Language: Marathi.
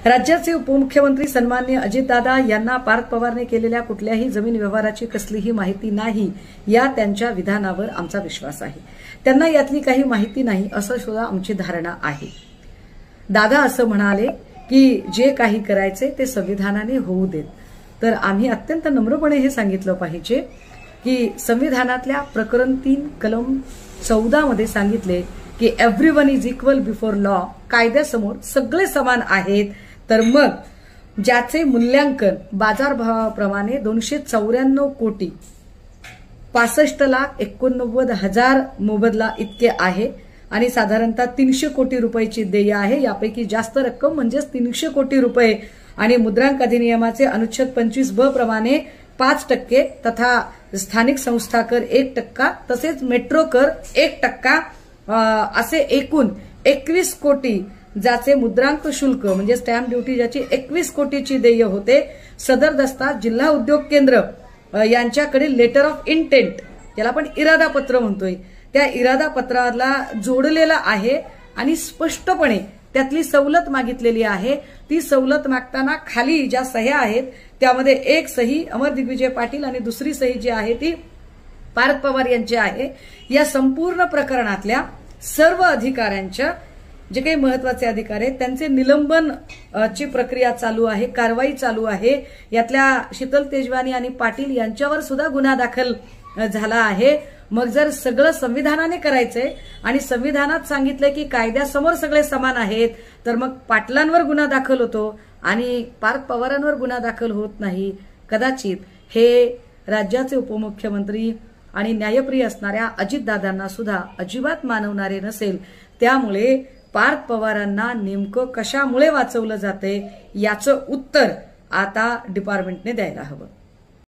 राज्याचे उपमुख्यमंत्री सन्माननीय अजितदादा यांना पार्थ पवारने केलेल्या कुठल्याही जमीन व्यवहाराची कसलीही माहिती नाही या त्यांच्या विधानावर आमचा विश्वास आहे। त्यांना यातली काही माहिती नाही असं सुद्धा आमची धारणा आहे। दादा असं म्हणाले की जे काही करायचे ते संविधानाने होऊ देत, तर आम्ही अत्यंत नम्रपणे हे सांगितलं पाहिजे की संविधानातल्या प्रकरण 3 कलम 14 मध्ये सांगितले की everyone is equal before law, कायद्यासमोर सगळे समान आहेत। तर मग ज्याचे मूल्यांकन बाजारभावाप्रमाणे 294 कोटी 65,89,000 मोबदला इतके आहे आणि साधारणतः 300 कोटी रुपयाची देय आहे। यापैकी जास्त रक्कम म्हणजे 300 कोटी रुपये आणि मुद्रांक अधिनियमाचे अनुच्छेद 25(ब) प्रमाणे 5% तथा स्थानिक संस्था कर 1% तसेच मेट्रो कर 1% असे एकूण 21 कोटी ज्याचे मुद्रांक शुल्क म्हणजे स्टॅम्प ड्युटी ज्याची 21 कोटीची देय होते। सदर दस्ता जिल्हा उद्योग केंद्र यांच्याकडे लेटर ऑफ इंटेंट, त्याला आपण इरादा पत्र म्हणतोय, त्या इरादा पत्राला जोडलेला आहे आणि स्पष्टपणे त्यातली सवलत मागितलेली आहे। ती सवलत मागताना खाली ज्या सह्या आहेत त्यामध्ये एक सही अमर दिग्विजय पाटील आणि दुसरी सही जी आहे ती पार्थ पवार यांची आहे। या संपूर्ण प्रकरणातल्या सर्व अधिकाऱ्यांच्या जे काही महत्वाचे अधिकारी आहेत त्यांचे निलंबन ची प्रक्रिया चालू आहे, कारवाई चालू आहे। यातल्या शीतल तेजवानी आणि पाटील यांच्यावर सुद्धा गुन्हा दाखल झाला आहे। मग जर सगळं संविधानाने करायचंय आणि संविधानात सांगितलंय की कायद्यासमोर सगळे समान आहेत, तर मग पाटलांवर गुन्हा दाखल होतो आणि पार्थ पवारांवर गुन्हा दाखल होत नाही। कदाचित हे राज्याचे उपमुख्यमंत्री आणि न्यायप्रिय असणाऱ्या अजितदादांना सुद्धा अजिबात मानवणारे नसेल। त्यामुळे पार्थ पवारांना नेमकं कशामुळे वाचवलं जाते याचं उत्तर आता डिपार्टमेंटने द्यायला हवं।